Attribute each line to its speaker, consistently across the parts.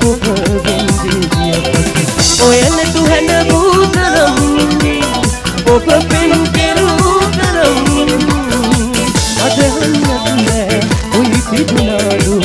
Speaker 1: ඔබ වෙන්දිය ඔයන තුහන බූතරම් ඔබ පෙන් කෙරූ තරම් අදහන්නත් නෑ ඔයි තිබුණාලු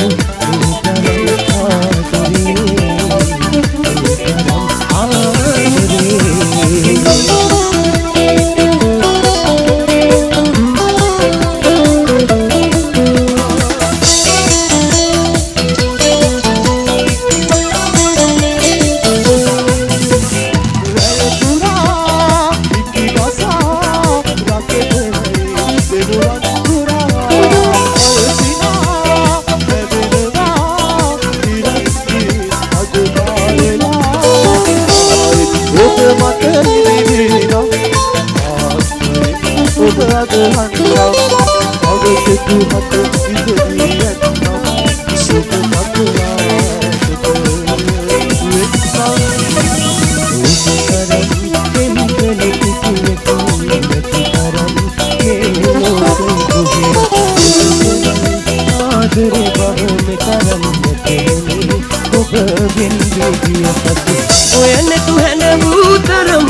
Speaker 1: ඔයන තුහන බූතරම්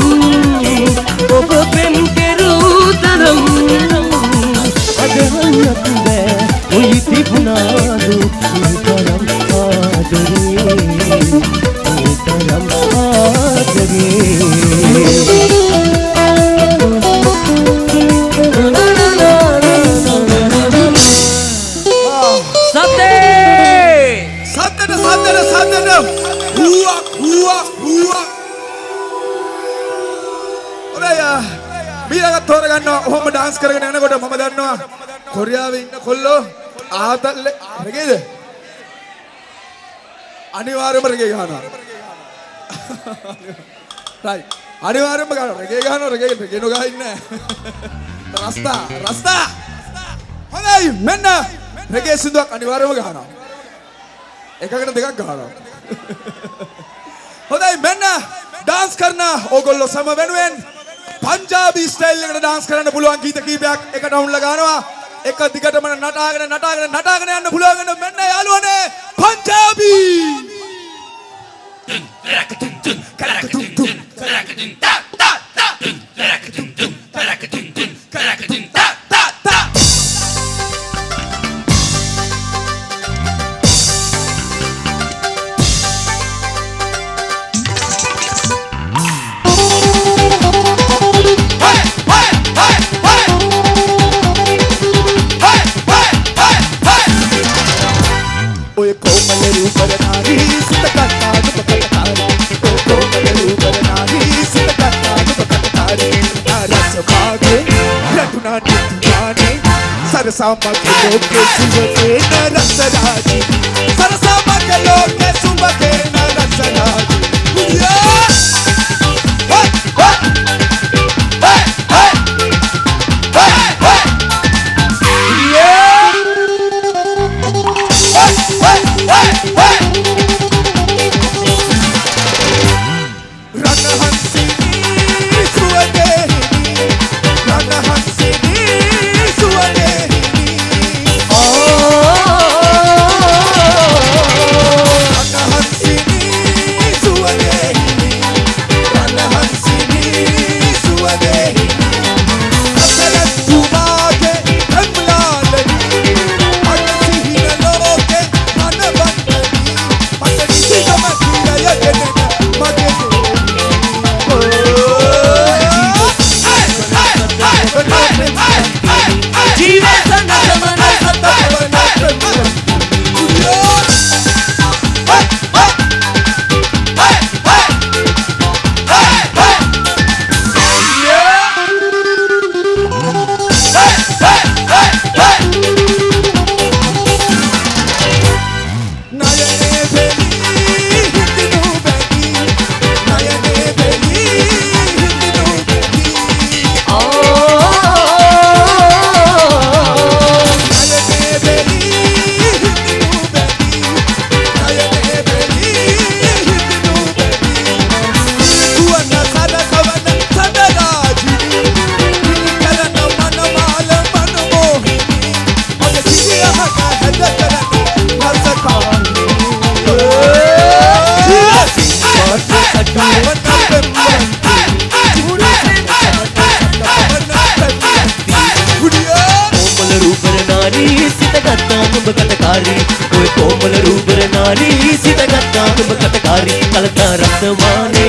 Speaker 1: ඔබ පෙන් කෙරූ තරම් අදහන්නත් බෑ ඔයි තිබුණාලු තරම් ආදරේ තරම් ආදරේ
Speaker 2: ඔහොම ඩාන්ස් කරගෙන යනකොට මම දන්නවා කොරියාවේ ඉන්න කොල්ලෝ ආතල්ලේ රෙගේද අනිවාර්යයෙන්ම රෙගේ ගහනවා රයිට් අනිවාර්යයෙන්ම ගහනවා රෙගේ ගහනවා රෙගේ නොගහ ඉන්නේ රස්තා හොඳයි මෙන්න රෙගේ සින්දුවක් අනිවාර්යයෙන්ම ගහනවා එකකට දෙකක් ගහනවා හොඳයි මෙන්න ඩාන්ස් කරන ඕගොල්ලෝ සම වෙනුවෙන් පංජාබි ස්ටයිල් එකට ඩාන්ස් කරන්න පුළුවන් ගීත කීපයක් එක ඩවුන්ලා ගන්නවා එක දිගටම නටාගෙන යන්න පුළුවන් මෙන්න යාළුවනේ පංජාබි सरसामा के लोग के सुबह न रसराजी सरसामा के लोग के सुबह के न रसराजी
Speaker 1: कलता रत्नमाने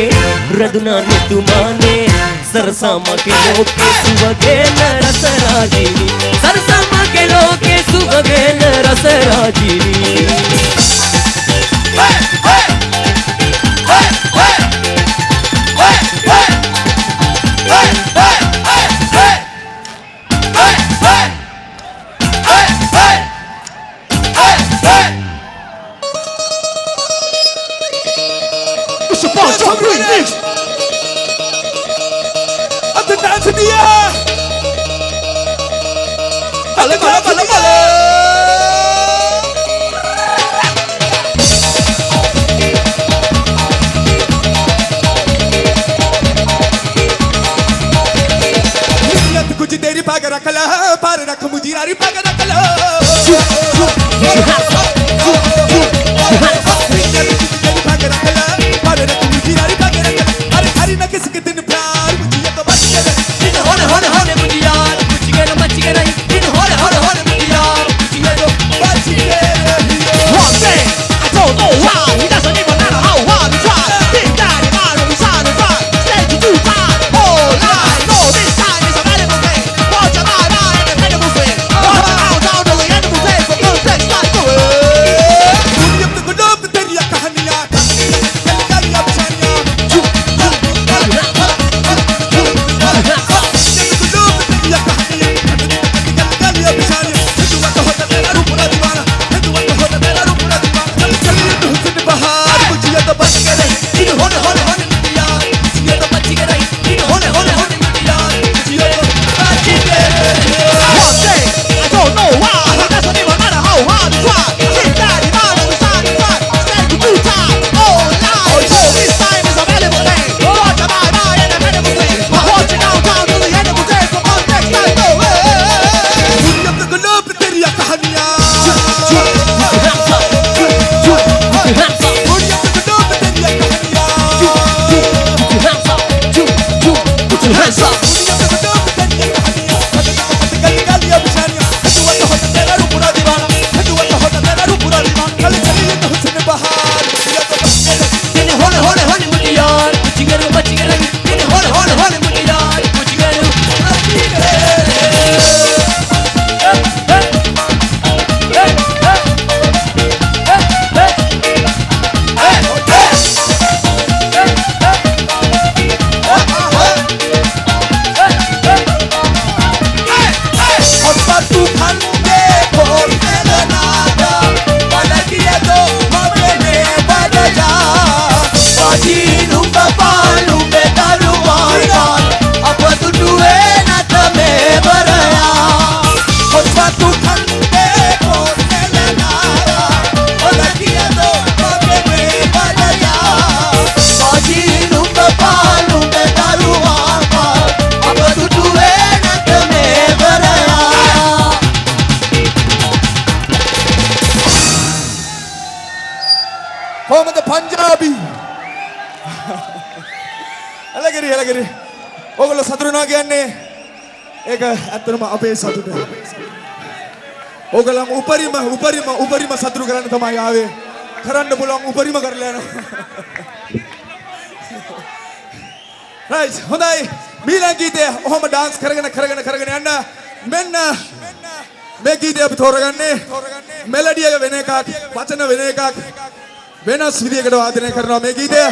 Speaker 1: रदुना नितुमाने सरसामा के लोके सुवगेन रसराजिनी सरसामा के लोके सुवगेन रसराजिनी
Speaker 2: कुछ देरी पाके रख ला पार रख मुझी नारी पाके रख ला पाके रख ला पार रख मुझी नारी पाके रख ला अरे हरी ना किसी के दिन प्यार मुझे ये तो बच गया दिन होने मुझे यार कुछ के ना बच गया दिन होने मुझे यार कुछ ये तो बच गया
Speaker 3: One day I don't know why he doesn't even know how hard to try. Big daddy man on the side of right, stay to do time all night. No, this time is a valuable thing. Watch your mind and the animal thing. Watch the countdown to the animal thing for good things like the
Speaker 2: दुनिया तो गुलाब तेरी कहानियां कहानियां बचानियां पंजाबी अलगरी ओगलो सदरुना गयाने एक अतरम अपे सदुड ओगलम उपरीම सदरु කරන්න තමයි ආවේ කරන්න පුළුවන් උපරිම කරලා යනවා right හොඳයි මීළඟ ගීතය ඔහොම dance කරගෙන යන්න මෙන්න මේ ගීතය අපි තෝරගන්නේ මෙලඩි එක වෙන එකක් වචන වෙන එකක් වෙනස් විදියකට වාදනය කරනවා මේ ගීතය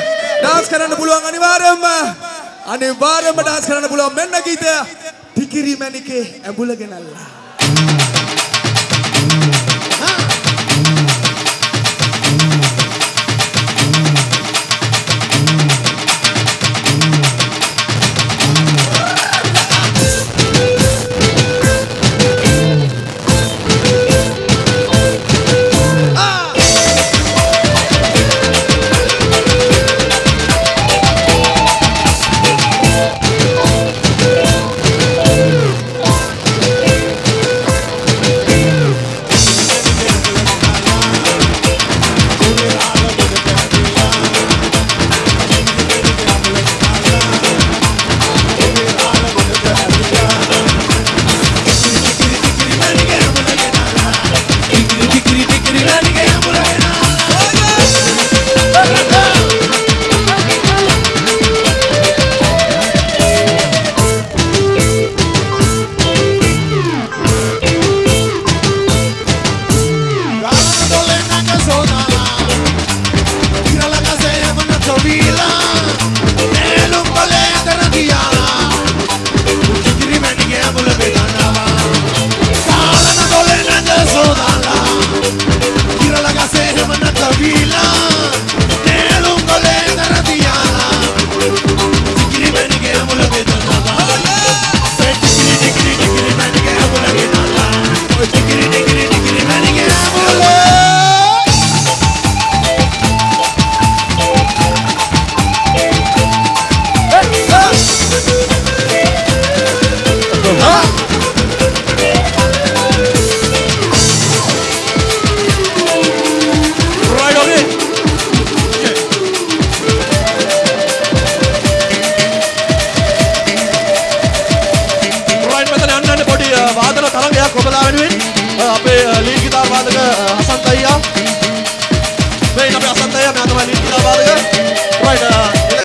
Speaker 2: dance කරන්න පුළුවන් අනිවාර්යයෙන්ම dance කරන්න පුළුවන් මෙන්න ගීතය ටිකිරි මැණිකේ ඇඹුල ගෙනල්ලා